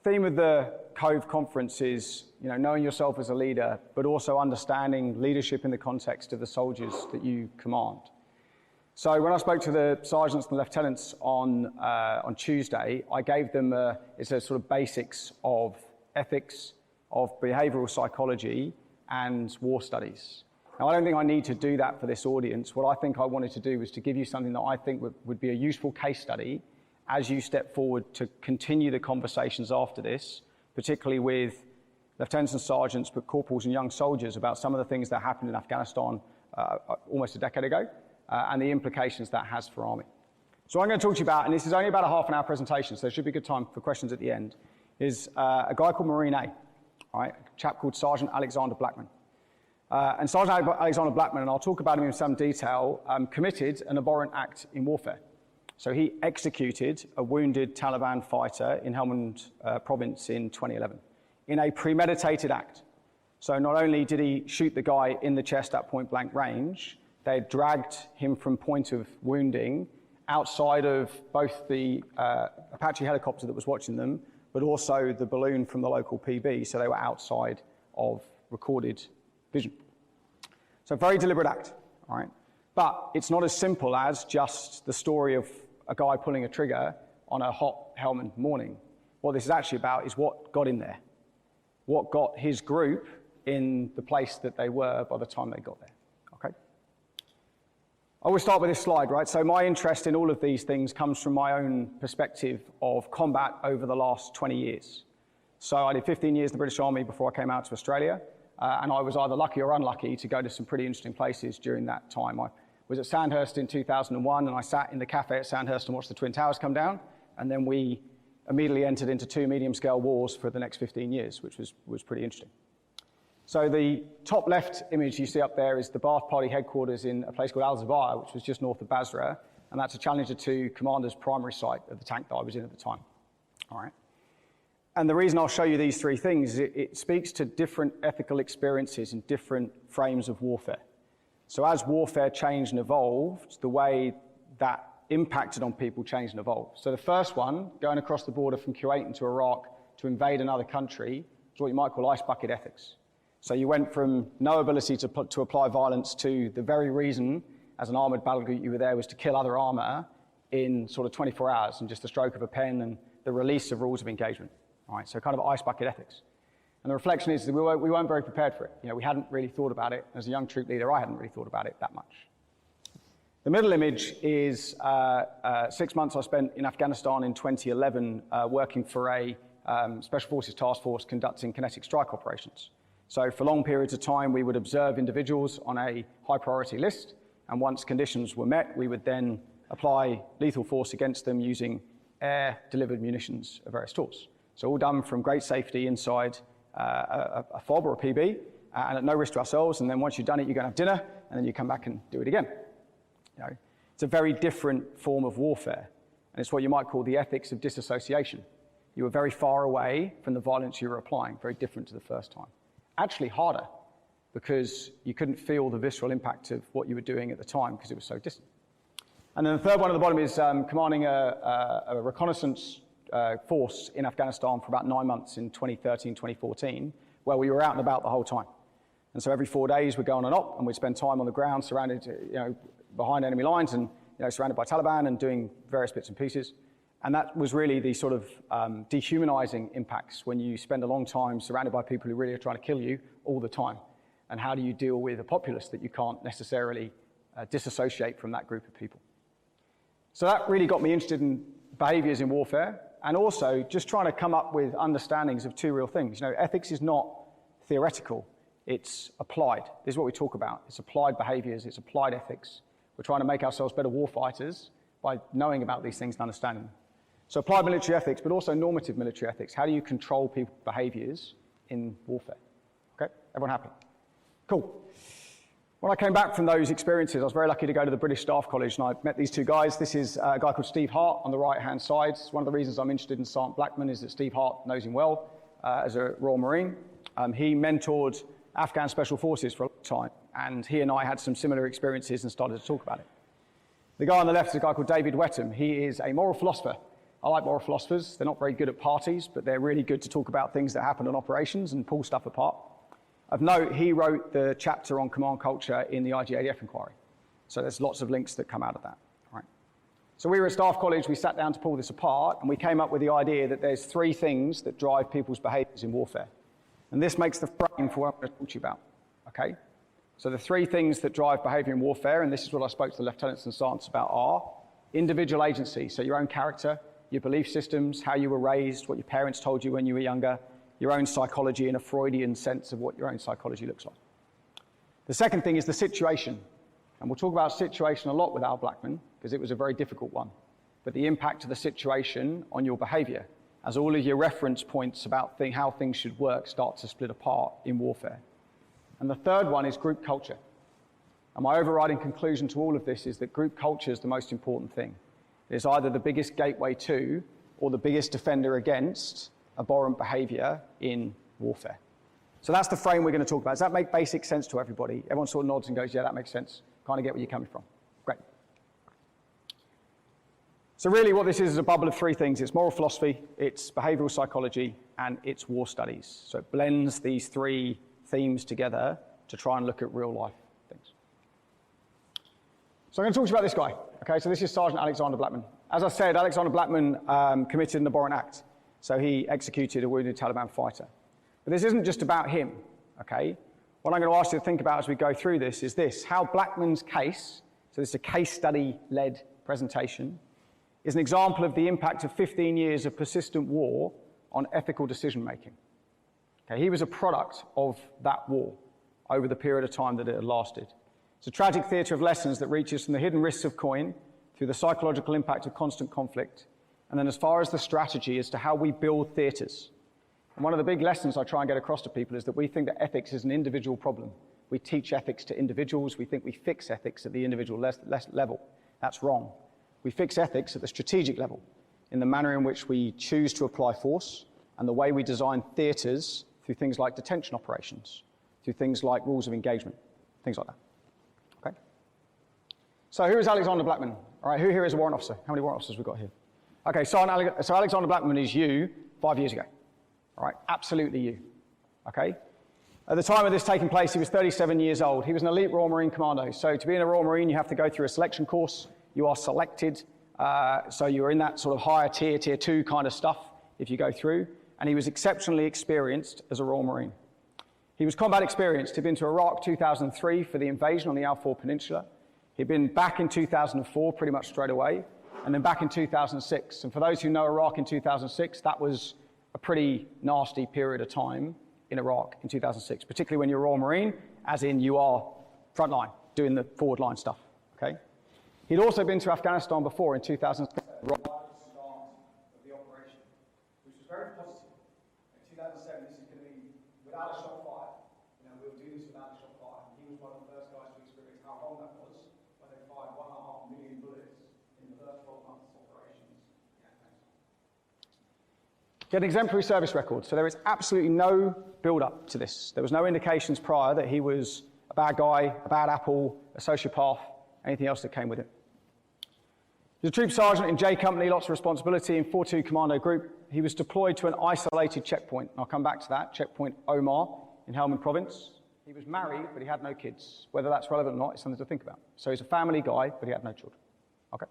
theme of the Cove Conference is, knowing yourself as a leader, but also understanding leadership in the context of the soldiers that you command. So when I spoke to the sergeants and lieutenants on Tuesday, I gave them it's a sort of basics of ethics, of behavioral psychology, and war studies. Now, I don't think I need to do that for this audience. What I think I wanted to do was to give you something that I think would be a useful case study as you step forward to continue the conversations after this, particularly with lieutenants and sergeants, but corporals and young soldiers about some of the things that happened in Afghanistan almost a decade ago, and the implications that has for Army. So I'm going to talk to you about, and this is only about a half an hour presentation, so there should be a good time for questions at the end, is a guy called Marine A, all right, a chap called Sergeant Alexander Blackman. And Sergeant Alexander Blackman, and I'll talk about him in some detail, committed an abhorrent act in warfare. So he executed a wounded Taliban fighter in Helmand province in 2011 in a premeditated act. So not only did he shoot the guy in the chest at point blank range, they dragged him from point of wounding outside of both the Apache helicopter that was watching them, but also the balloon from the local PB, so they were outside of recorded vision. So very deliberate act, all right? But it's not as simple as just the story of a guy pulling a trigger on a hot Helmand morning. What this is actually about is what got in there, what got his group in the place that they were by the time they got there, okay? I always start with this slide, right? So my interest in all of these things comes from my own perspective of combat over the last 20 years. So I did 15 years in the British Army before I came out to Australia, and I was either lucky or unlucky to go to some pretty interesting places during that time. I was at Sandhurst in 2001, and I sat in the cafe at Sandhurst and watched the Twin Towers come down, and then we immediately entered into 2 medium-scale wars for the next 15 years, which was pretty interesting. So the top left image you see up there is the Ba'ath Party headquarters in a place called Al-Zubair, which was just north of Basra, and that's a Challenger 2 commander's primary site of the tank that I was in at the time. All right. And the reason I'll show you these three things is it speaks to different ethical experiences in different frames of warfare. So as warfare changed and evolved, the way that impacted on people changed and evolved. So the first one, going across the border from Kuwait into Iraq to invade another country, is what you might call ice bucket ethics. So you went from no ability to apply violence to the very reason, as an armoured battle group, you were there was to kill other armour in sort of 24 hours and just the stroke of a pen and the release of rules of engagement. All right, so kind of ice bucket ethics. And the reflection is that we weren't very prepared for it. We hadn't really thought about it. As a young troop leader, I hadn't really thought about it that much. The middle image is 6 months I spent in Afghanistan in 2011 working for a Special Forces task force conducting kinetic strike operations. So for long periods of time, we would observe individuals on a high priority list, and once conditions were met, we would then apply lethal force against them using air-delivered munitions of various sorts. So all done from great safety inside a FOB or a PB, and at no risk to ourselves, and then once you've done it, you go and have dinner, and then you come back and do it again. It's a very different form of warfare, and it's what you might call the ethics of disassociation. You were very far away from the violence you were applying, very different to the first time. Actually harder, because you couldn't feel the visceral impact of what you were doing at the time because it was so distant. And then the third one at the bottom is commanding a reconnaissance force in Afghanistan for about 9 months in 2013, 2014, where we were out and about the whole time. And so every 4 days we'd go on an op and we'd spend time on the ground surrounded, behind enemy lines and surrounded by Taliban and doing various bits and pieces. And that was really the sort of dehumanizing impacts when you spend a long time surrounded by people who really are trying to kill you all the time. And how do you deal with a populace that you can't necessarily disassociate from that group of people? So that really got me interested in behaviors in warfare, and also just trying to come up with understandings of two real things. Ethics is not theoretical, it's applied. This is what we talk about. It's applied behaviors, it's applied ethics. We're trying to make ourselves better warfighters by knowing about these things and understanding them. So applied military ethics, but also normative military ethics. How do you control people's behaviors in warfare? Okay, everyone happy? Cool. When I came back from those experiences, I was very lucky to go to the British Staff College, and I met these two guys. This is a guy called Steve Hart on the right-hand side. One of the reasons I'm interested in Sergeant Blackman is that Steve Hart knows him well as a Royal Marine. He mentored Afghan Special Forces for a long time, and he and I had some similar experiences and started to talk about it. The guy on the left is a guy called David Wetham. He is a moral philosopher. I like moral philosophers. They're not very good at parties, but they're really good to talk about things that happen in operations and pull stuff apart. Of note, he wrote the chapter on command culture in the IGADF inquiry. So there's lots of links that come out of that. Right. So we were at Staff College, we sat down to pull this apart, and we came up with the idea that there's three things that drive people's behaviors in warfare. And this makes the frame for what I'm going to talk to you about. Okay? So the three things that drive behavior in warfare, and this is what I spoke to the lieutenants and sergeants about, are individual agency, so your own character, your belief systems, how you were raised, what your parents told you when you were younger, your own psychology in a Freudian sense of what your own psychology looks like. The second thing is the situation. And we'll talk about situation a lot with Al Blackman, because it was a very difficult one. But the impact of the situation on your behavior, as all of your reference points about how things should work start to split apart in warfare. And the third one is group culture. And my overriding conclusion to all of this is that group culture is the most important thing. It's either the biggest gateway to or the biggest defender against abhorrent behavior in warfare. So that's the frame we're going to talk about. Does that make basic sense to everybody? Everyone sort of nods and goes, yeah, that makes sense. Kind of get where you're coming from. Great. So really what this is a bubble of three things. It's moral philosophy, it's behavioral psychology, and it's war studies. So it blends these three themes together to try and look at real life things. So I'm going to talk to you about this guy. Okay, so this is Sergeant Alexander Blackman. As I said, Alexander Blackman committed an abhorrent act. So he executed a wounded Taliban fighter. But this isn't just about him, okay? What I'm going to ask you to think about as we go through this is this: how Blackman's case, so this is a case study-led presentation, is an example of the impact of 15 years of persistent war on ethical decision-making. Okay, he was a product of that war over the period of time that it had lasted. It's a tragic theatre of lessons that reaches from the hidden risks of coin through the psychological impact of constant conflict, and then as far as the strategy as to how we build theatres. And one of the big lessons I try and get across to people is that we think that ethics is an individual problem. We teach ethics to individuals. We think we fix ethics at the individual level. That's wrong. We fix ethics at the strategic level, in the manner in which we choose to apply force and the way we design theatres through things like detention operations, through things like rules of engagement, things like that. Okay? So who is Alexander Blackman? All right, who here is a warrant officer? How many warrant officers have we got here? Okay, so Alexander Blackman is you 5 years ago. All right, absolutely you. Okay? At the time of this taking place, he was 37 years old. He was an elite Royal Marine Commando. So to be in a Royal Marine, you have to go through a selection course. You are selected. So you're in that sort of higher tier 2 kind of stuff if you go through. And he was exceptionally experienced as a Royal Marine. He was combat experienced. He'd been to Iraq 2003 for the invasion on the Al-Faw Peninsula. He'd been back in 2004 pretty much straight away, and then back in 2006. And for those who know Iraq in 2006, that was a pretty nasty period of time in Iraq in 2006, particularly when you're a Royal Marine, as in you are front line, doing the forward line stuff, okay? He'd also been to Afghanistan before in 2007, right at the start of the operation, which was very positive. In 2007, this is going to be without a shot fired. You know, we'll do this without a shot fired. He was one of the first guys to experience how wrong that was when they fired 1.5 million bullets in the first 12 months of operations. He had an exemplary service record, so there is absolutely no build-up to this. There was no indications prior that he was a bad guy, a bad apple, a sociopath, anything else that came with it. He was a troop sergeant in J Company, lots of responsibility in 4-2 Commando Group. He was deployed to an isolated checkpoint, and I'll come back to that, checkpoint Omar in Helmand Province. He was married, but he had no kids. Whether that's relevant or not is something to think about. So he's a family guy, but he had no children. Okay.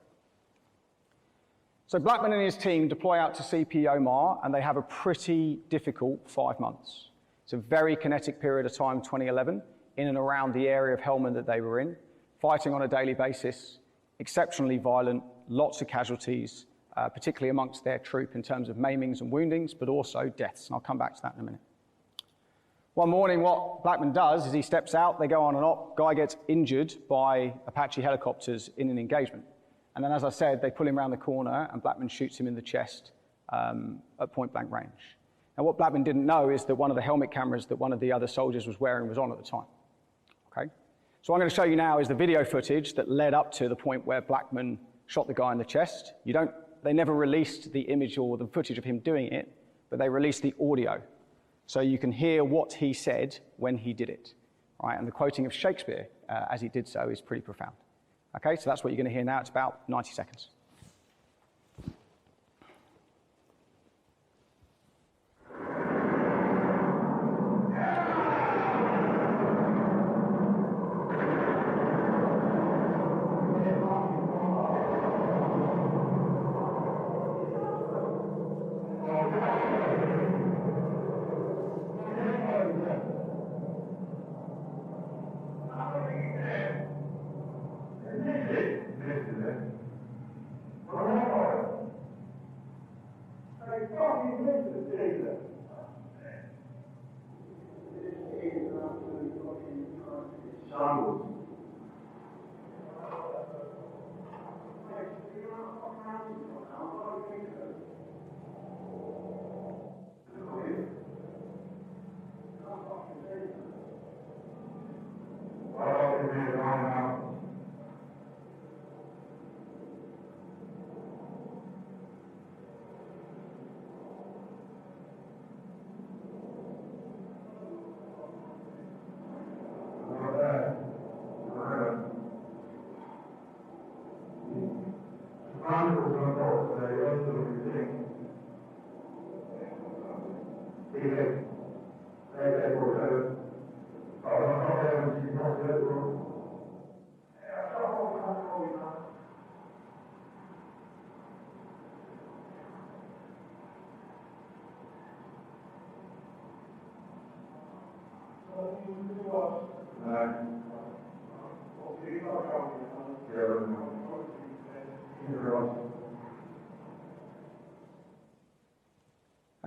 So Blackman and his team deploy out to CP Omar, and they have a pretty difficult 5 months. It's a very kinetic period of time, 2011, in and around the area of Helmand that they were in, fighting on a daily basis, exceptionally violent, lots of casualties, particularly amongst their troop in terms of maimings and woundings, but also deaths, and I'll come back to that in a minute. One morning, what Blackman does is he steps out, they go on an op, guy gets injured by Apache helicopters in an engagement. And then, as I said, they pull him around the corner and Blackman shoots him in the chest at point blank range. Now, what Blackman didn't know is that one of the helmet cameras that one of the other soldiers was wearing was on at the time. Okay? So what I'm going to show you now is the video footage that led up to the point where Blackman shot the guy in the chest. They never released the image or the footage of him doing it, but they released the audio. So you can hear what he said when he did it. Right? And the quoting of Shakespeare as he did so is pretty profound. Okay, so that's what you're going to hear now. It's about 90 seconds.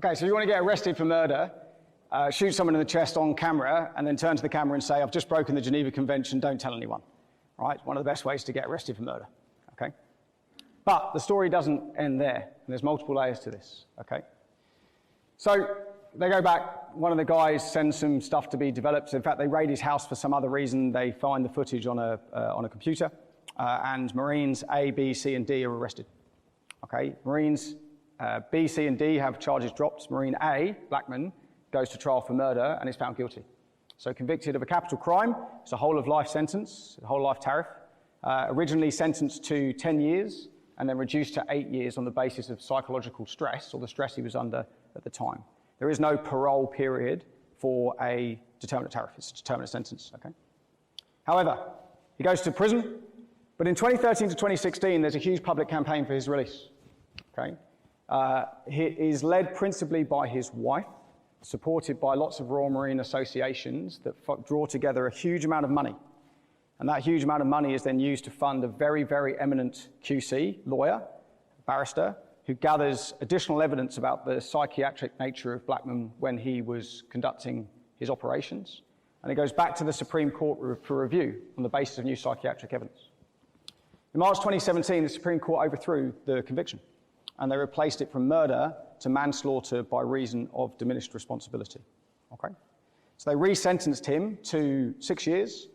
Okay, so you want to get arrested for murder, shoot someone in the chest on camera, and then turn to the camera and say, I've just broken the Geneva Convention, don't tell anyone. Right? One of the best ways to get arrested for murder. Okay? But the story doesn't end there, and there's multiple layers to this. Okay? So they go back, one of the guys sends some stuff to be developed. In fact, they raid his house for some other reason. They find the footage on a computer, and Marines A, B, C, and D are arrested. Okay? Marines B, C, and D have charges dropped. Marine A, Blackman, goes to trial for murder and is found guilty. So convicted of a capital crime, it's a whole of life sentence, a whole life tariff, originally sentenced to 10 years and then reduced to 8 years on the basis of psychological stress or the stress he was under at the time. There is no parole period for a determinate tariff, it's a determinate sentence, okay? However, he goes to prison, but in 2013 to 2016, there's a huge public campaign for his release, okay? He is led principally by his wife, supported by lots of Royal Marine associations that draw together a huge amount of money. And that huge amount of money is then used to fund a very, very eminent QC, lawyer, barrister, who gathers additional evidence about the psychiatric nature of Blackman when he was conducting his operations. And it goes back to the Supreme Court for review on the basis of new psychiatric evidence. In March 2017, the Supreme Court overthrew the conviction, and they replaced it from murder to manslaughter by reason of diminished responsibility. Okay? So they resentenced him to 6 years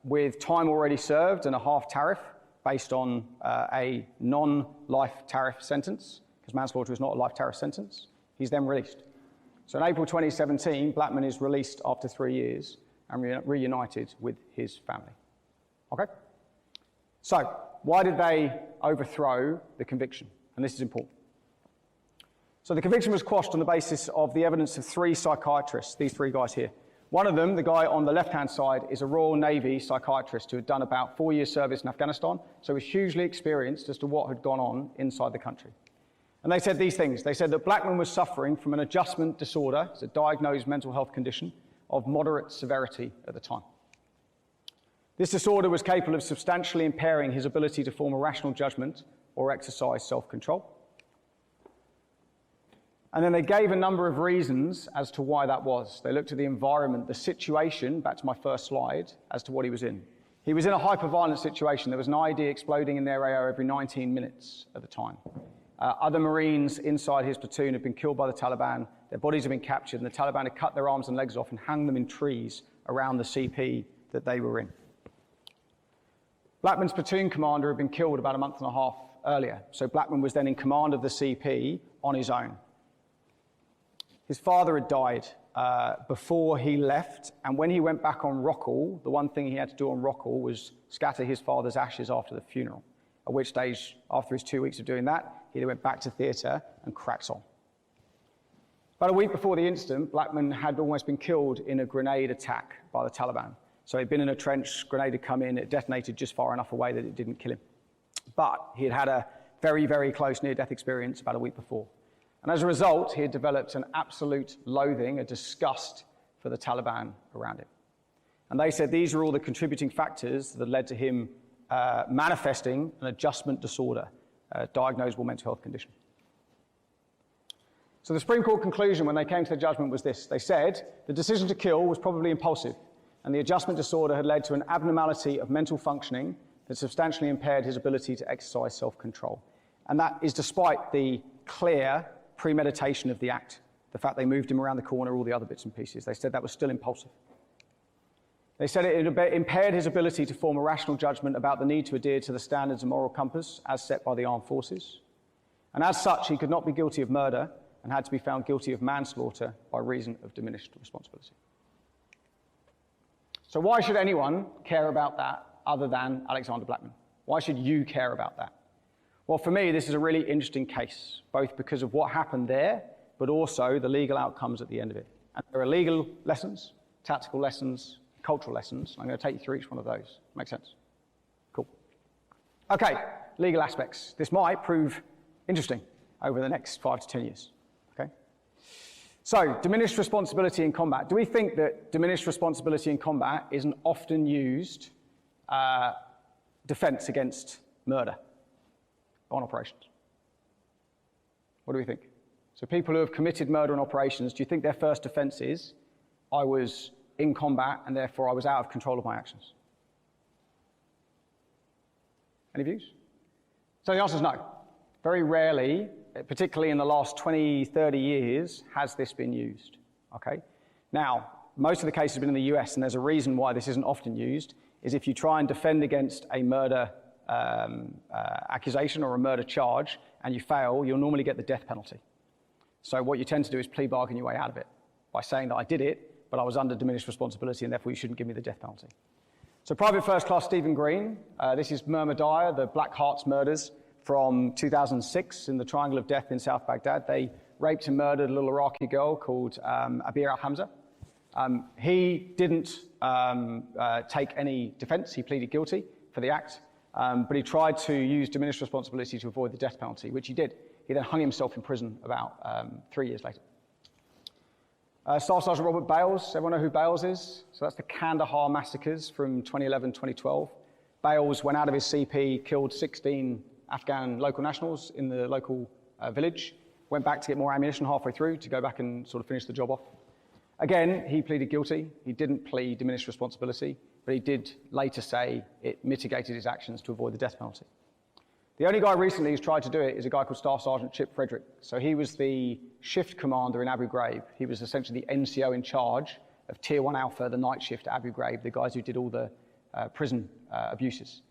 with time already served and a half tariff based on a non-life tariff sentence, because manslaughter is not a life tariff sentence. He's then released. So in April 2017, Blackman is released after 3 years and reunited with his family. Okay? So why did they overthrow the conviction? And this is important. So the conviction was quashed on the basis of the evidence of 3 psychiatrists, these 3 guys here. One of them, the guy on the left-hand side, is a Royal Navy psychiatrist who had done about 4 years service in Afghanistan, so was hugely experienced as to what had gone on inside the country. And they said these things. They said that Blackman was suffering from an adjustment disorder, it's a diagnosed mental health condition, of moderate severity at the time. This disorder was capable of substantially impairing his ability to form a rational judgment or exercise self-control. And then they gave a number of reasons as to why that was. They looked at the environment, the situation, back to my first slide, as to what he was in. He was in a hyper-violent situation. There was an IED exploding in their AO every 19 minutes at the time. Other Marines inside his platoon had been killed by the Taliban. Their bodies had been captured, and the Taliban had cut their arms and legs off and hung them in trees around the CP that they were in. Blackman's platoon commander had been killed about a month and a half earlier, so Blackman was then in command of the CP on his own. His father had died before he left, and when he went back on Rockall, the one thing he had to do on Rockall was scatter his father's ashes after the funeral, at which stage, after his 2 weeks of doing that, he then went back to theatre and cracked on. About a week before the incident, Blackman had almost been killed in a grenade attack by the Taliban. So he'd been in a trench, grenade had come in, it detonated just far enough away that it didn't kill him. But he had had a very, very close near-death experience about a week before. And as a result, he had developed an absolute loathing, a disgust for the Taliban around him. And they said these were all the contributing factors that led to him manifesting an adjustment disorder, a diagnosable mental health condition. So the Supreme Court conclusion when they came to the judgment was this. They said the decision to kill was probably impulsive, and the adjustment disorder had led to an abnormality of mental functioning that substantially impaired his ability to exercise self-control. And that is despite the clear premeditation of the act, the fact they moved him around the corner, all the other bits and pieces. They said that was still impulsive. They said it impaired his ability to form a rational judgment about the need to adhere to the standards and moral compass as set by the armed forces. And as such, he could not be guilty of murder and had to be found guilty of manslaughter by reason of diminished responsibility. So why should anyone care about that other than Alexander Blackman? Why should you care about that? Well, for me, this is a really interesting case, both because of what happened there, but also the legal outcomes at the end of it. And there are legal lessons, tactical lessons, cultural lessons. I'm going to take you through each one of those. Make sense? Cool. Okay, legal aspects. This might prove interesting over the next 5 to 10 years. Okay. So, diminished responsibility in combat. Do we think that diminished responsibility in combat is an often used defense against murder on operations? What do we think? So people who have committed murder on operations, do you think their first defense is, I was in combat and therefore I was out of control of my actions? Any views? So the answer is no. Very rarely, particularly in the last 20, 30 years, has this been used. Okay? Now, most of the cases have been in the US, and there's a reason why this isn't often used, is if you try and defend against a murder accusation or a murder charge and you fail, you'll normally get the death penalty. So what you tend to do is plea bargain your way out of it by saying that I did it, but I was under diminished responsibility and therefore you shouldn't give me the death penalty. So Private First Class Stephen Green, this is Murmadiah, the Black Hearts murders from 2006 in the Triangle of Death in South Baghdad. They raped and murdered a little Iraqi girl called Abir al-Hamza. He didn't take any defense. He pleaded guilty for the act, but he tried to use diminished responsibility to avoid the death penalty, which he did. He then hung himself in prison about 3 years later. Staff Sergeant Robert Bales, everyone know who Bales is? So that's the Kandahar massacres from 2011-2012. Bales went out of his CP, killed 16 Afghan local nationals in the local village, went back to get more ammunition halfway through to go back and sort of finish the job off. Again, he pleaded guilty. He didn't plead diminished responsibility, but he did later say it mitigated his actions to avoid the death penalty. The only guy recently who's tried to do it is a guy called Staff Sergeant Chip Frederick. So he was the shift commander in Abu Ghraib. He was essentially the NCO in charge of Tier 1 Alpha, the night shift at Abu Ghraib, the guys who did all the prison abuses.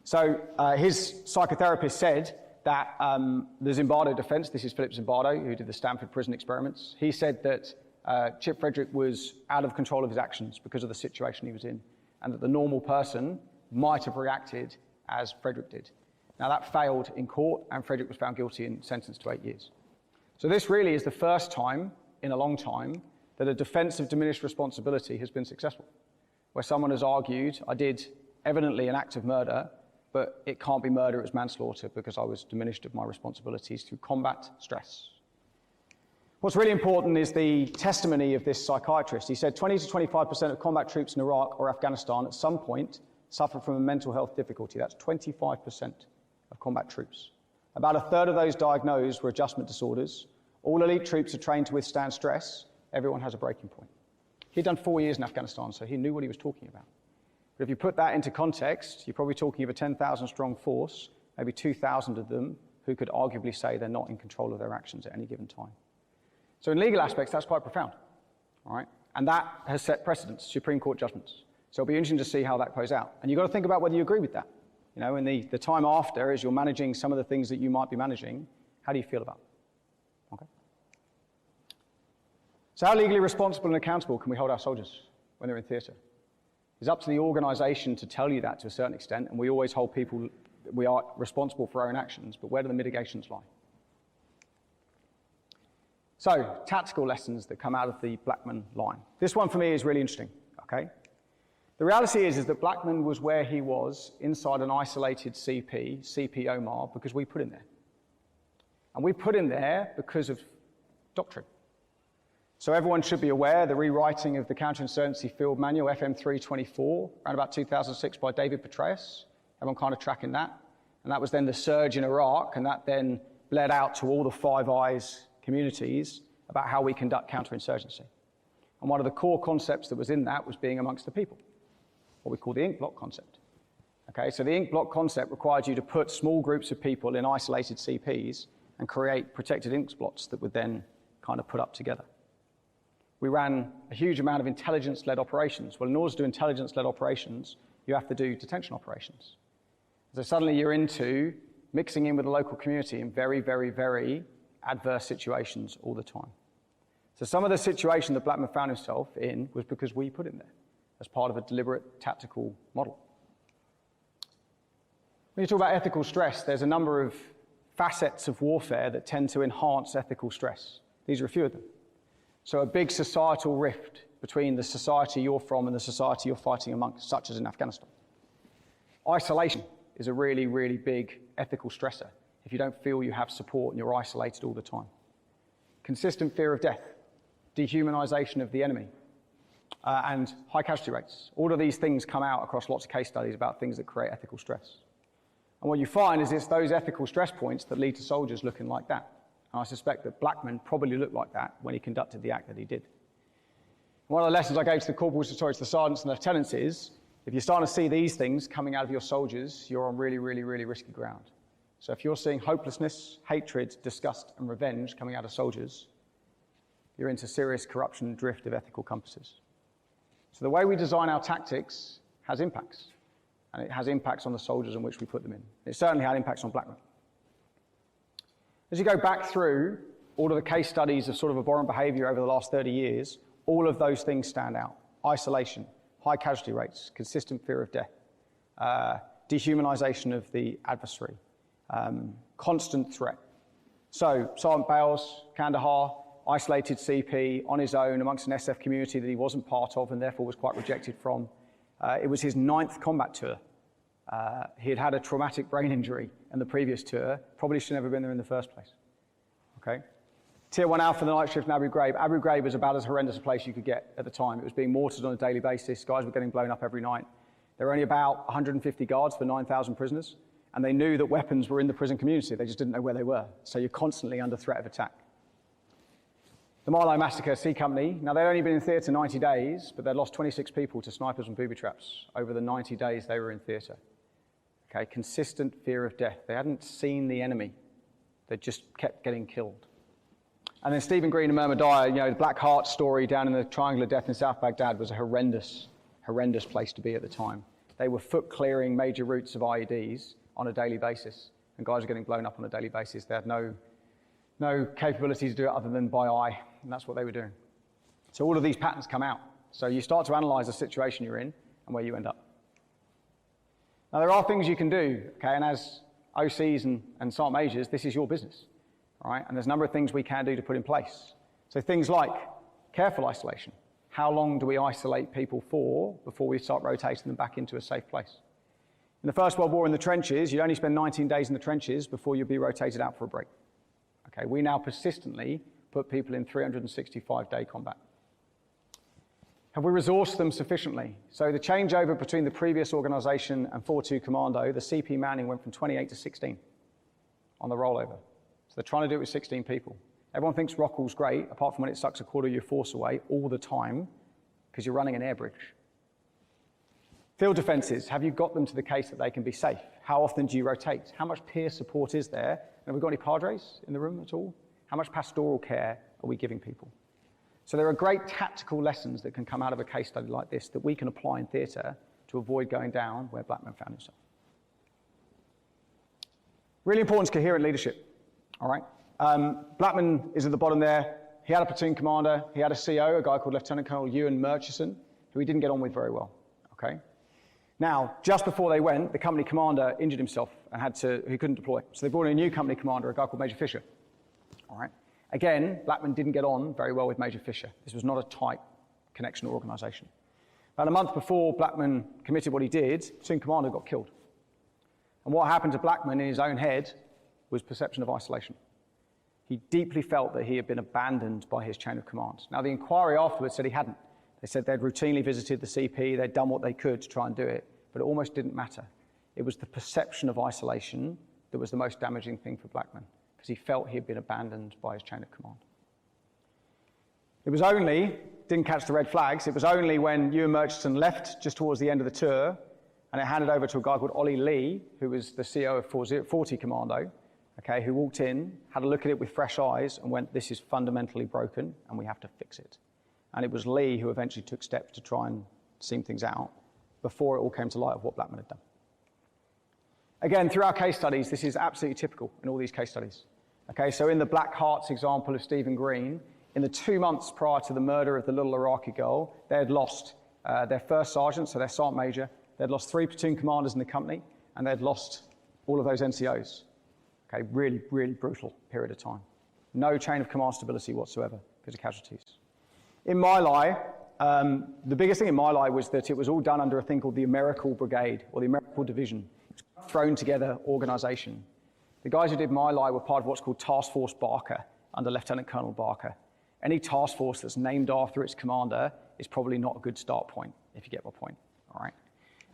So his psychotherapist said that the Zimbardo defense, this is Philip Zimbardo, who did the Stanford prison experiments, he said that Chip Frederick was out of control of his actions because of the situation he was in, and that the normal person might have reacted as Frederick did. Now that failed in court, and Frederick was found guilty and sentenced to 8 years. So this really is the first time in a long time that a defense of diminished responsibility has been successful, where someone has argued, I did evidently an act of murder, but it can't be murder, it was manslaughter because I was diminished of my responsibilities through combat stress. What's really important is the testimony of this psychiatrist. He said 20 to 25% of combat troops in Iraq or Afghanistan at some point suffer from a mental health difficulty. That's 25% of combat troops. About a third of those diagnosed were adjustment disorders. All elite troops are trained to withstand stress. Everyone has a breaking point. He'd done 4 years in Afghanistan, so he knew what he was talking about. But if you put that into context, you're probably talking of a 10,000 strong force, maybe 2,000 of them who could arguably say they're not in control of their actions at any given time. So in legal aspects, that's quite profound, all right? And that has set precedents, Supreme Court judgments. So it'll be interesting to see how that plays out. And you've got to think about whether you agree with that. You know, in the time after, as you're managing some of the things that you might be managing, how do you feel about it? Okay. So how legally responsible and accountable can we hold our soldiers when they're in theatre? It's up to the organisation to tell you that to a certain extent, and we always hold people, we are responsible for our own actions, but where do the mitigations lie? So, tactical lessons that come out of the Blackman line. This one for me is really interesting, okay? The reality is that Blackman was where he was inside an isolated CP Omar, because we put him there. And we put him there because of doctrine. So everyone should be aware, the rewriting of the Counterinsurgency Field Manual, FM 324, around about 2006 by David Petraeus, everyone kind of tracking that. And that was then the surge in Iraq, and that then bled out to all the Five Eyes communities about how we conduct counterinsurgency. And one of the core concepts that was in that was being amongst the people, what we call the ink block concept. Okay, so the ink block concept required you to put small groups of people in isolated CPs and create protected ink blots that would then kind of put up together. We ran a huge amount of intelligence-led operations. Well, in order to do intelligence-led operations, you have to do detention operations. So suddenly you're into mixing in with the local community in very, very, very adverse situations all the time. So some of the situation that Blackman found himself in was because we put him there as part of a deliberate tactical model. When you talk about ethical stress, there's a number of facets of warfare that tend to enhance ethical stress. These are a few of them. So a big societal rift between the society you're from and the society you're fighting amongst, such as in Afghanistan. Isolation is a really, really big ethical stressor if you don't feel you have support and you're isolated all the time. Consistent fear of death, dehumanization of the enemy, and high casualty rates. All of these things come out across lots of case studies about things that create ethical stress. And what you find is it's those ethical stress points that lead to soldiers looking like that. And I suspect that Blackman probably looked like that when he conducted the act that he did. One of the lessons I gave to the corporals, to the sergeants and lieutenants is, if you're starting to see these things coming out of your soldiers, you're on really, really, really risky ground. So if you're seeing hopelessness, hatred, disgust, and revenge coming out of soldiers, you're into serious corruption and drift of ethical compasses. So the way we design our tactics has impacts, and it has impacts on the soldiers in which we put them in. It certainly had impacts on Blackman. As you go back through all of the case studies of sort of abhorrent behavior over the last 30 years, all of those things stand out. Isolation, high casualty rates, consistent fear of death, dehumanization of the adversary, constant threat. So Sergeant Bales, Kandahar, isolated CP on his own amongst an SF community that he wasn't part of and therefore was quite rejected from. It was his 9th combat tour. He had had a traumatic brain injury in the previous tour, probably should have never been there in the first place. Okay? Tier 1 Alpha, the night shift in Abu Ghraib. Abu Ghraib was about as horrendous a place you could get at the time. It was being mortared on a daily basis. Guys were getting blown up every night. There were only about 150 guards for 9,000 prisoners, and they knew that weapons were in the prison community. They just didn't know where they were. So you're constantly under threat of attack. The Marlow Massacre, C Company. Now, they'd only been in theatre 90 days, but they'd lost 26 people to snipers and booby traps over the 90 days they were in theatre. Okay, consistent fear of death. They hadn't seen the enemy. They just kept getting killed. And then Stephen Green and Murmur Dyer, the Black Heart story down in the Triangle of Death in South Baghdad was a horrendous, horrendous place to be at the time. They were foot-clearing major routes of IEDs on a daily basis, and guys were getting blown up on a daily basis. They had no capability to do it other than by eye, and that's what they were doing. So all of these patterns come out. So you start to analyze the situation you're in and where you end up. Now, there are things you can do, okay, and as OCs and Sergeant Majors, this is your business. All right? And there's a number of things we can do to put in place. So things like careful isolation. How long do we isolate people for before we start rotating them back into a safe place? In the First World War in the trenches, you'd only spend 19 days in the trenches before you'd be rotated out for a break. Okay, we now persistently put people in 365-day combat. Have we resourced them sufficiently? So the changeover between the previous organisation and 4-2 Commando, the CP manning went from 28 to 16 on the rollover. So they're trying to do it with 16 people. Everyone thinks Rockall's great, apart from when it sucks a quarter of your force away all the time, because you're running an air bridge. Field defences, have you got them to the case that they can be safe? How often do you rotate? How much peer support is there? And have we got any padres in the room at all? How much pastoral care are we giving people? So there are great tactical lessons that can come out of a case study like this that we can apply in theatre to avoid going down where Blackman found himself. Really important is coherent leadership. All right. Blackman is at the bottom there. He had a platoon commander. He had a CO, a guy called Lieutenant Colonel Ewan Murchison, who he didn't get on with very well. Okay. Now, just before they went, the company commander injured himself and he couldn't deploy. So they brought in a new company commander, a guy called Major Fisher. All right. Again, Blackman didn't get on very well with Major Fisher. This was not a tight connection or organisation. About a month before Blackman committed what he did, platoon commander got killed. And what happened to Blackman in his own head was perception of isolation. He deeply felt that he had been abandoned by his chain of command. Now, the inquiry afterwards said he hadn't. They said they'd routinely visited the CP, they'd done what they could to try and do it, but it almost didn't matter. It was the perception of isolation that was the most damaging thing for Blackman, because he felt he had been abandoned by his chain of command. It was only, didn't catch the red flags, it was only when Ewan Murchison left just towards the end of the tour, and it handed over to a guy called Ollie Lee, who was the CO of 40 Commando, okay, who walked in, had a look at it with fresh eyes, and went, this is fundamentally broken, and we have to fix it. And it was Lee who eventually took steps to try and seam things out before it all came to light of what Blackman had done. Again, through our case studies, this is absolutely typical in all these case studies. Okay, so in the Black Hearts example of Stephen Green, in the 2 months prior to the murder of the little Iraqi girl, they had lost their first sergeant, so their sergeant major, they'd lost 3 platoon commanders in the company, and they'd lost all of those NCOs. Okay, really, really brutal period of time. No chain of command stability whatsoever because of casualties. In my lie, the biggest thing in my lie was that it was all done under a thing called the Americal Brigade or the Americal Division. It's a thrown together organization. The guys who did my lie were part of what's called Task Force Barker under Lieutenant Colonel Barker. Any task force that's named after its commander is probably not a good start point, if you get my point, all right?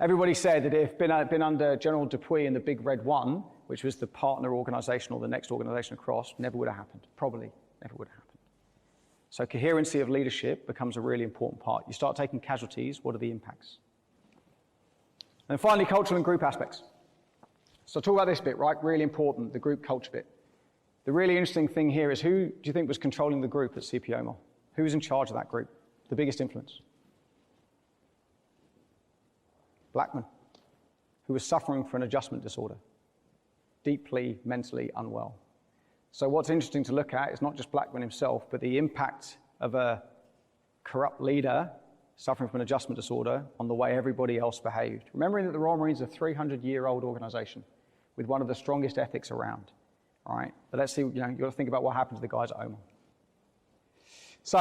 Everybody said that if been under General Dupuy in the Big Red One, which was the partner organization or the next organization across, never would have happened, probably never would have happened. So coherency of leadership becomes a really important part. You start taking casualties, what are the impacts? And finally, cultural and group aspects. So talk about this bit, right? Really important, the group culture bit. The really interesting thing here is who do you think was controlling the group at CPOMA? Who was in charge of that group? The biggest influence? Blackman, who was suffering from an adjustment disorder, deeply mentally unwell. So what's interesting to look at is not just Blackman himself, but the impact of a corrupt leader suffering from an adjustment disorder on the way everybody else behaved. Remembering that the Royal Marines is a 300-year-old organization with one of the strongest ethics around. All right, but let's see, you've got to think about what happened to the guys at Omagh. So,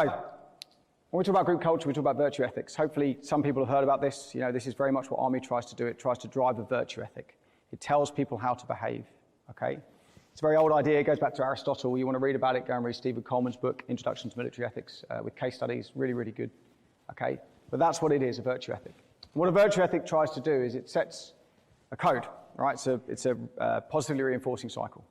when we talk about group culture, we talk about virtue ethics. Hopefully, some people have heard about this. This is very much what Army tries to do. It tries to drive a virtue ethic. It tells people how to behave, okay? It's a very old idea. It goes back to Aristotle. You want to read about it, go and read Stephen Coleman's book, Introduction to Military Ethics, with case studies. Really, really good, okay? But that's what it is, a virtue ethic. And what a virtue ethic tries to do is it sets a code, right? So it's a positively reinforcing cycle.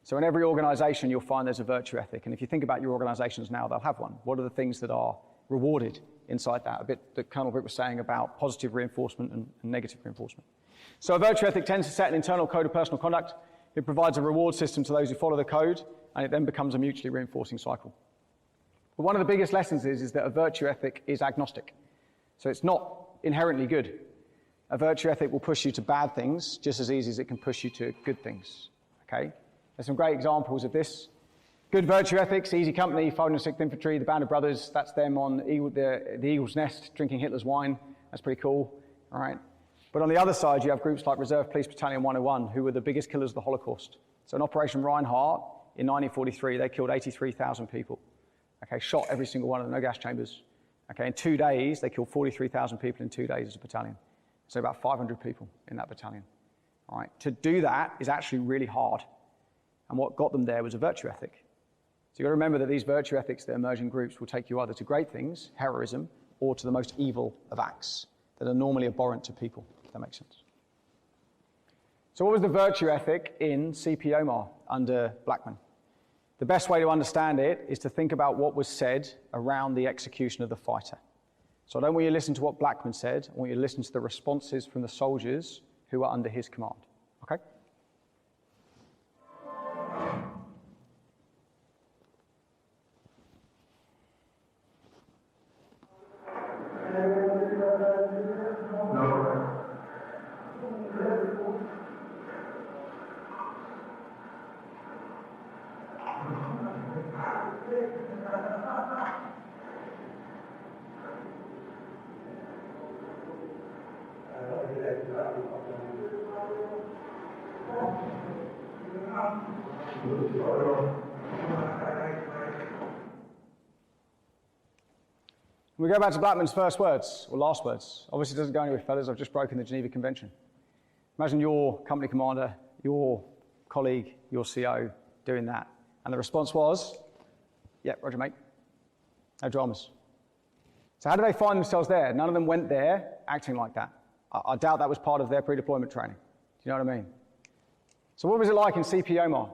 So in every organization, you'll find there's a virtue ethic. And if you think about your organizations now, they'll have one. What are the things that are rewarded inside that? A bit that Colonel Britt was saying about positive reinforcement and negative reinforcement. So a virtue ethic tends to set an internal code of personal conduct. It provides a reward system to those who follow the code, and it then becomes a mutually reinforcing cycle. But one of the biggest lessons is that a virtue ethic is agnostic. So it's not inherently good. A virtue ethic will push you to bad things just as easy as it can push you to good things, okay? There's some great examples of this. Good virtue ethics, Easy Company, 506th Infantry, the Band of Brothers, that's them on the Eagle's Nest, drinking Hitler's wine. That's pretty cool, all right? But on the other side, you have groups like Reserve Police Battalion 101, who were the biggest killers of the Holocaust. So in Operation Reinhardt, in 1943, they killed 83,000 people. Okay, shot every single one of them, no gas chambers. Okay, in 2 days, they killed 43,000 people in 2 days as a battalion. So about 500 people in that battalion, all right? To do that is actually really hard. And what got them there was a virtue ethic. So you've got to remember that these virtue ethics that emerge in groups will take you either to great things, heroism, or to the most evil of acts that are normally abhorrent to people, if that makes sense. So what was the virtue ethic in CPOMAR under Blackman? The best way to understand it is to think about what was said around the execution of the fighter. So I don't want you to listen to what Blackman said, I want you to listen to the responses from the soldiers who were under his command, okay? We go back to Blackman's first words, or last words. Obviously, it doesn't go anywhere, fellas. I've just broken the Geneva Convention. Imagine your company commander, your colleague, your CO doing that. And the response was, yeah, roger, mate. No dramas. So how do they find themselves there? None of them went there acting like that. I doubt that was part of their pre-deployment training. Do you know what I mean? So what was it like in CPOMAR?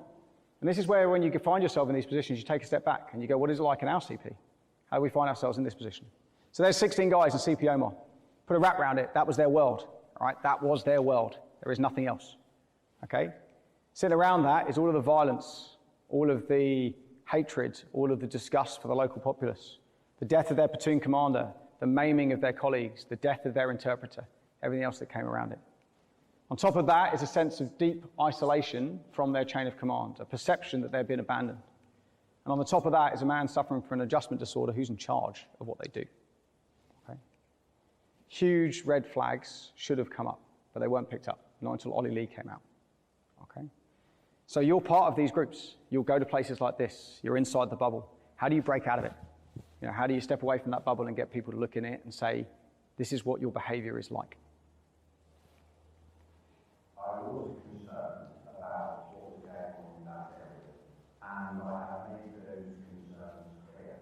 And this is where, when you find yourself in these positions, you take a step back and you go, what is it like in our CP? How do we find ourselves in this position? So there's 16 guys in CPOMAR. Put a wrap around it. That was their world. All right? That was their world. There is nothing else. Okay? Sitting around that is all of the violence, all of the hatred, all of the disgust for the local populace, the death of their platoon commander, the maiming of their colleagues, the death of their interpreter, everything else that came around it. On top of that is a sense of deep isolation from their chain of command, a perception that they've been abandoned. And on the top of that is a man suffering from an adjustment disorder who's in charge of what they do. Okay? Huge red flags should have come up, but they weren't picked up, not until Ollie Lee came out. Okay? So you're part of these groups. You'll go to places like this. You're inside the bubble. How do you break out of it? You know, how do you step away from that bubble and get people to look in it and say, this is what your behavior is like? I was concerned about what was going on in that area, and I have made those concerns clear.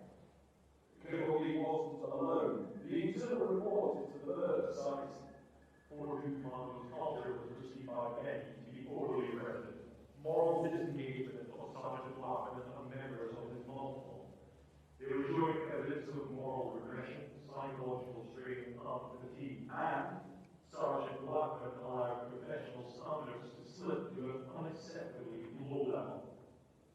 Clearly wasn't alone. The internal report into the murder cites 42 Commander's culture was received by many to be orderly resident. Moral disengagement of Sergeant Larkin and members of his multiple. There was showing evidence of moral regression, psychological strain and fatigue, and Sergeant Larkin allowed professional standards to slip to an unacceptably low level.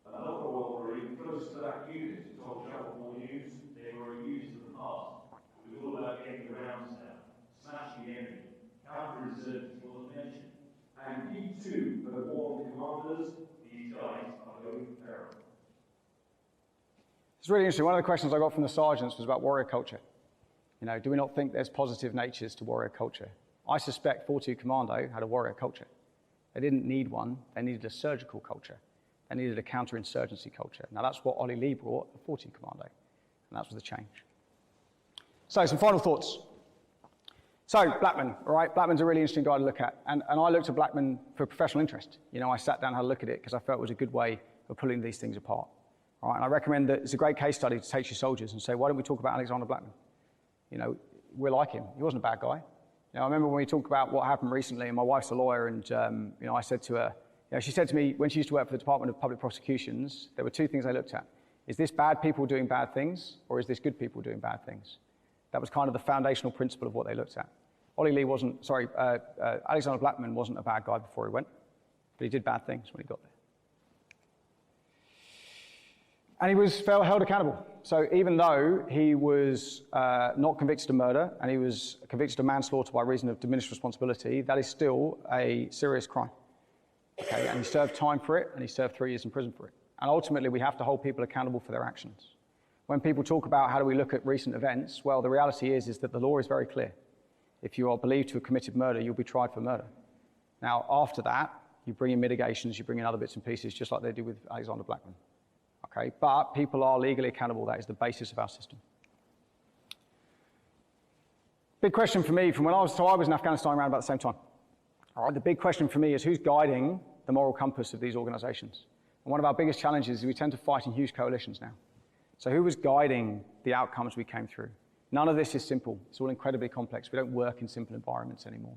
Another oil marine close to that unit told Channel 4 News they were used in the past. It was all about getting the rounds down, smashing the enemy, counterinsurgency wasn't mentioned. And he too had warned commanders, these guys are going feral. It's really interesting. One of the questions I got from the sergeants was about warrior culture. You know, do we not think there's positive natures to warrior culture? I suspect 42 Commando had a warrior culture. They didn't need one, they needed a surgical culture. They needed a counterinsurgency culture. Now that's what Ollie Lee brought at 42 Commando, and that was the change. So some final thoughts. So Blackman, all right, Blackman's a really interesting guy to look at, and I looked at Blackman for professional interest. You know, I sat down and had a look at it because I felt it was a good way of pulling these things apart. All right, and I recommend that it's a great case study to take to your soldiers and say, why don't we talk about Alexander Blackman? You know, we're like him. He wasn't a bad guy. You know, I remember when we talked about what happened recently, and my wife's a lawyer, and you know, I said to her, you know, she said to me when she used to work for the Department of Public Prosecutions, there were two things they looked at. Is this bad people doing bad things, or is this good people doing bad things? That was kind of the foundational principle of what they looked at. Alexander Blackman wasn't a bad guy before he went, but he did bad things when he got there. And he was held accountable. So even though he was not convicted of murder, and he was convicted of manslaughter by reason of diminished responsibility, that is still a serious crime. Okay, and he served time for it, and he served 3 years in prison for it. And ultimately, we have to hold people accountable for their actions. When people talk about how do we look at recent events, well, the reality is that the law is very clear. If you are believed to have committed murder, you'll be tried for murder. Now, after that, you bring in mitigations, you bring in other bits and pieces, just like they did with Alexander Blackman. Okay, but people are legally accountable. That is the basis of our system. Big question for me I was in Afghanistan around about the same time. All right, the big question for me is who's guiding the moral compass of these organizations? And one of our biggest challenges is we tend to fight in huge coalitions now. So who was guiding the outcomes we came through? None of this is simple. It's all incredibly complex. We don't work in simple environments anymore.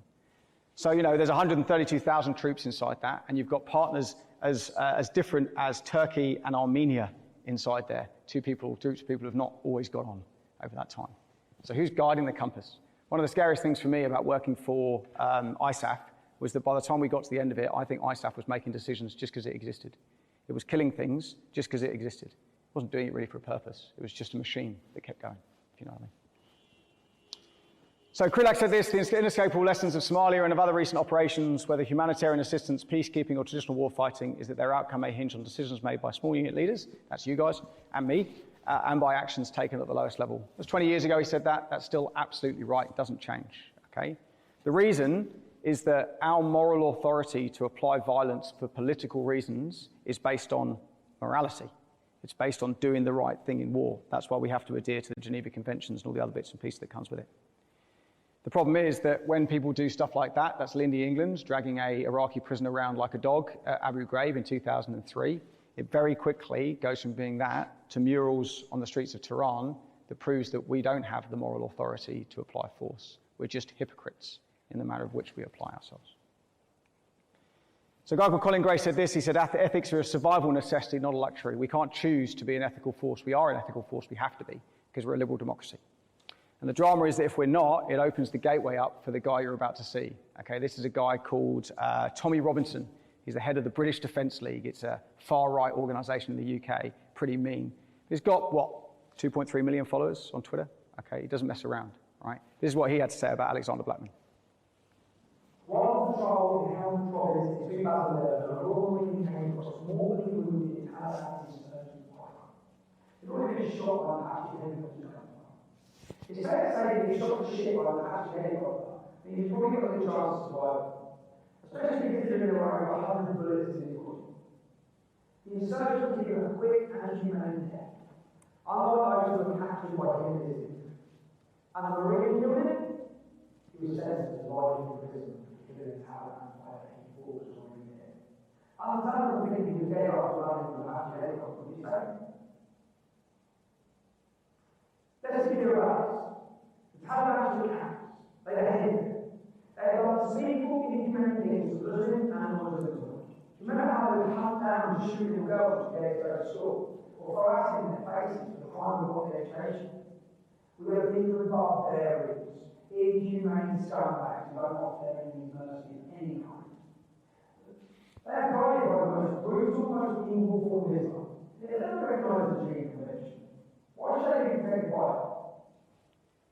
So, you know, there's 132,000 troops inside that, and you've got partners as different as Turkey and Armenia inside there. Groups of people who have not always got on over that time. So who's guiding the compass? One of the scariest things for me about working for ISAF was that by the time we got to the end of it, I think ISAF was making decisions just because it existed. It was killing things just because it existed. It wasn't doing it really for a purpose. It was just a machine that kept going, if you know what I mean. So Krylak said this, the inescapable lessons of Somalia and of other recent operations, whether humanitarian assistance, peacekeeping or traditional war fighting, is that their outcome may hinge on decisions made by small unit leaders, that's you guys and me, and by actions taken at the lowest level. It was 20 years ago he said that, that's still absolutely right, it doesn't change, okay? The reason is that our moral authority to apply violence for political reasons is based on morality. It's based on doing the right thing in war. That's why we have to adhere to the Geneva Conventions and all the other bits and pieces that comes with it. The problem is that when people do stuff like that, that's Lindy England dragging a Iraqi prisoner around like a dog at Abu Ghraib in 2003. It very quickly goes from being that to murals on the streets of Tehran that proves that we don't have the moral authority to apply force. We're just hypocrites in the manner of which we apply ourselves. So a guy called Colin Gray said this, he said, ethics are a survival necessity, not a luxury. We can't choose to be an ethical force. We are an ethical force, we have to be, because we're a liberal democracy. And the drama is that if we're not, it opens the gateway up for the guy you're about to see. Okay, this is a guy called Tommy Robinson. He's the head of the British Defence League. It's a far-right organisation in the UK, pretty mean. He's got, 2.3 million followers on Twitter? Okay, he doesn't mess around, right? This is what he had to say about Alexander Blackman. While patrol in Helmand Province in 2011, a robbery came across mortally wounded in Al-Assad insurgent fighter. He'd already been shot by an Apache helicopter. It's fair to say that he shot the shit by an Apache helicopter, and he's probably got a good chance of survival. Especially considering there were over 100 bullets in his body. The insurgent will give a quick and humane death. Unlike those who were captured by him, and the Marine unit, he was sentenced to life in prison for giving a talent and fighting forces on him there. Understandable thing he was there after running from the Apache helicopter, would you say? Let's give you a balance. The Taliban actually counts. They are hidden. They have done unspeakable, inhumane things to Muslims and non-Muslims. Remember how they would hunt down and shoot little girls to get to go to school, or throw acid in their faces for the crime of what their education? We are people of barbarians, inhumane scumbags who don't offer their enemies mercy of any kind. They are guided by the most brutal, most evil form of Islam. They don't recognise the Geneva Convention. Why should they be protected by it?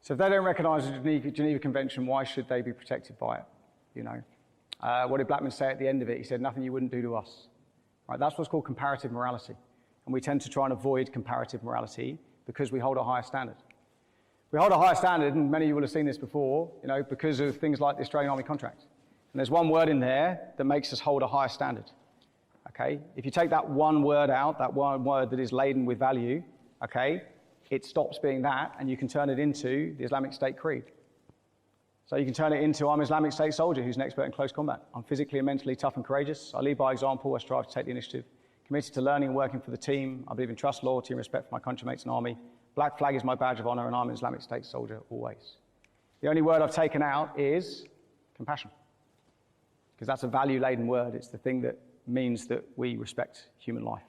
So if they don't recognise the Geneva Convention, why should they be protected by it? You know, what did Blackman say at the end of it? He said, "Nothing you wouldn't do to us." Right? That's what's called comparative morality, and we tend to try and avoid comparative morality because we hold a higher standard. We hold a higher standard, and many of you will have seen this before, you know, because of things like the Australian Army contract. And there's one word in there that makes us hold a higher standard. Okay? If you take that one word out, that one word that is laden with value, okay, it stops being that, and you can turn it into the Islamic State creed. So you can turn it into, I'm an Islamic State soldier who's an expert in close combat. I'm physically and mentally tough and courageous. I lead by example. I strive to take the initiative. Committed to learning and working for the team. I believe in trust, loyalty, and respect for my countrymates and army. Black flag is my badge of honor, and I'm an Islamic State soldier always. The only word I've taken out is compassion, because that's a value-laden word. It's the thing that means that we respect human life.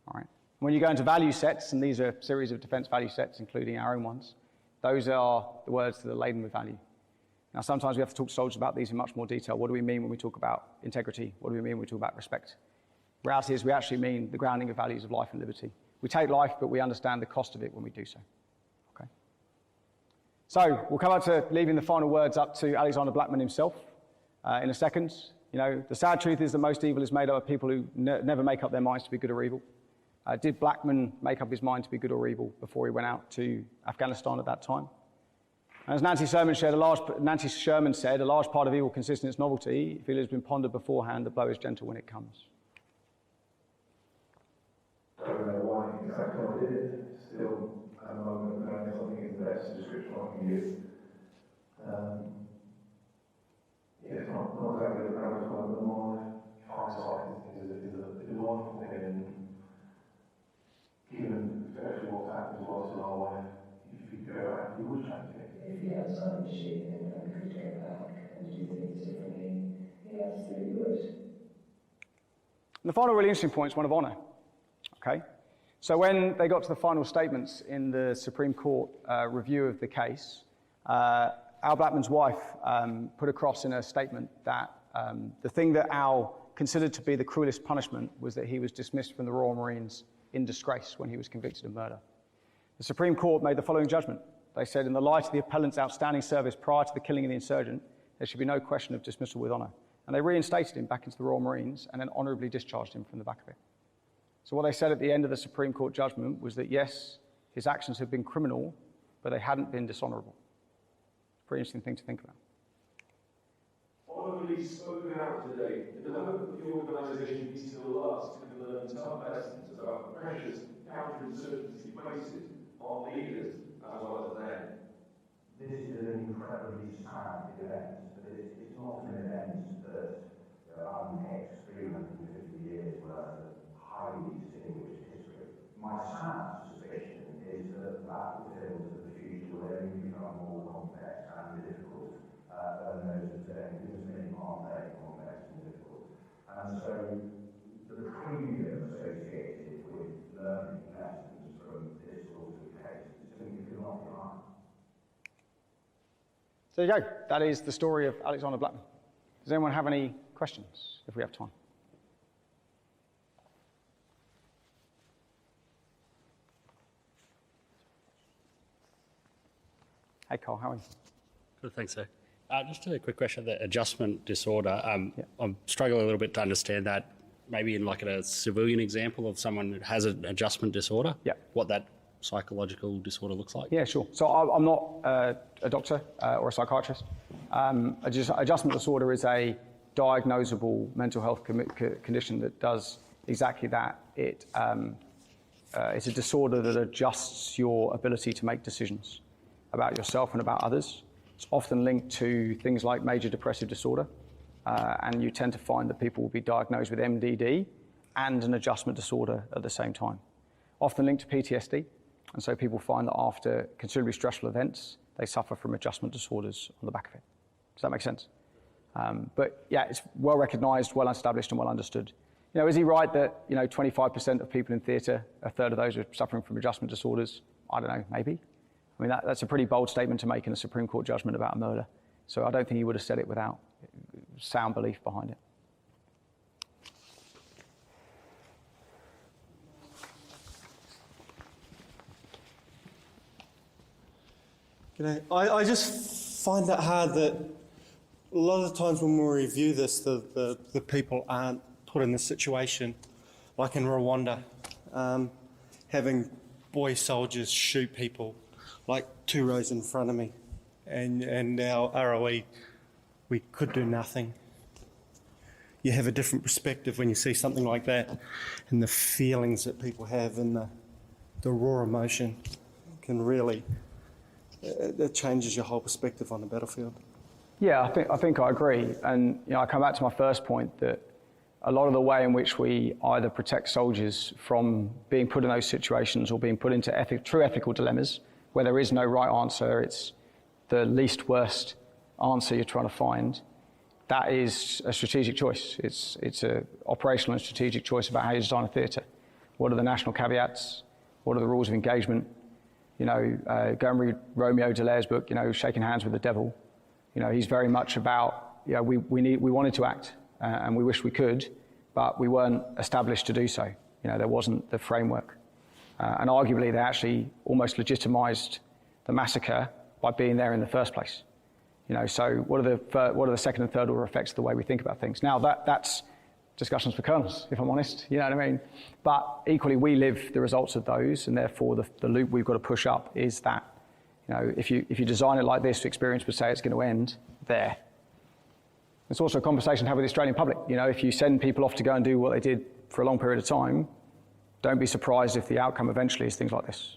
All right. When you go into value sets, and these are a series of defense value sets, including our own ones, those are the words that are laden with value. Now, sometimes we have to talk to soldiers about these in much more detail. What do we mean when we talk about integrity? What do we mean when we talk about respect? The reality is we actually mean the grounding of values of life and liberty. We take life, but we understand the cost of it when we do so. Okay. So we'll come up to leaving the final words up to Alexander Blackman himself in a second. You know, the sad truth is that most evil is made up of people who never make up their minds to be good or evil. Did Blackman make up his mind to be good or evil before he went out to Afghanistan at that time? As Nancy Sherman said, a large part of evil consists in its novelty. If it has been pondered beforehand, the blow is gentle when it comes. I don't know why exactly I did it. Still, at the moment, I think it's the best description I can use. It's not exactly the premise of the more hindsight is a wonderful thing, and given especially what's happened to us in our life, if you go back, you would change it. If you had time machine and could go back and do things differently, you absolutely would. And the final really interesting point is one of honour. Okay? So when they got to the final statements in the Supreme Court review of the case, Al Blackman's wife put across in her statement that the thing that Al considered to be the cruelest punishment was that he was dismissed from the Royal Marines in disgrace when he was convicted of murder. The Supreme Court made the following judgment. They said, in the light of the appellant's outstanding service prior to the killing of the insurgent, there should be no question of dismissal with honour. And they reinstated him back into the Royal Marines and then honourably discharged him from the back of it. So what they said at the end of the Supreme Court judgment was that, yes, his actions had been criminal, but they hadn't been dishonourable. Pretty interesting thing to think about. Honourably spoken out today in the hope that the organisation be still last can learn tough lessons about the pressures counterinsurgency places on leaders as well as them. This is an incredibly sad event, but it's not an event that untakes 350 years worth of highly distinguished history. My sad suspicion is that the battlefields of the future will only become more complex and difficult than those of today, because many aren't very complex and difficult. And so the premium associated with learning lessons from this sort of case simply cannot be high. So there you go. That is the story of Alexander Blackman. Does anyone have any questions, if we have time? Hey, Carl, how are you? Good, thanks, sir. Just a quick question, the adjustment disorder. I'm struggling a little bit to understand that, maybe in like a civilian example of someone that has an adjustment disorder, what that psychological disorder looks like. Yeah, sure. So I'm not a doctor or a psychiatrist. Adjustment disorder is a diagnosable mental health condition that does exactly that. It's a disorder that adjusts your ability to make decisions about yourself and about others. It's often linked to things like major depressive disorder, and you tend to find that people will be diagnosed with MDD and an adjustment disorder at the same time. Often linked to PTSD, and so people find that after considerably stressful events, they suffer from adjustment disorders on the back of it. Does that make sense? But yeah, it's well recognised, well established, and well understood. You know, is he right that 25% of people in theatre, a third of those are suffering from adjustment disorders? I don't know, maybe. I mean, that's a pretty bold statement to make in a Supreme Court judgment about a murder. So I don't think he would have said it without sound belief behind it. G'day. I just find it hard that a lot of the times when we review this, the people aren't put in this situation, like in Rwanda, having boy soldiers shoot people like 2 rows in front of me, and our ROE, we could do nothing. You have a different perspective when you see something like that, and the feelings that people have and the raw emotion can really, it changes your whole perspective on the battlefield. Yeah, I think I agree. And I come back to my first point that a lot of the way in which we either protect soldiers from being put in those situations or being put into true ethical dilemmas, where there is no right answer, it's the least worst answer you're trying to find, that is a strategic choice. It's an operational and strategic choice about how you design a theatre. What are the national caveats? What are the rules of engagement? Go and read Romeo Dallaire's book, Shaking Hands with the Devil. He's very much about, we wanted to act and we wish we could, but we weren't established to do so. There wasn't the framework. And arguably they actually almost legitimised the massacre by being there in the first place. So what are the second and third order effects of the way we think about things? Now that's discussions for colonels, if I'm honest, you know what I mean? But equally we live the results of those, and therefore the loop we've got to push up is that, if you design it like this, experience would say it's going to end there. It's also a conversation to have with the Australian public. If you send people off to go and do what they did for a long period of time, don't be surprised if the outcome eventually is things like this.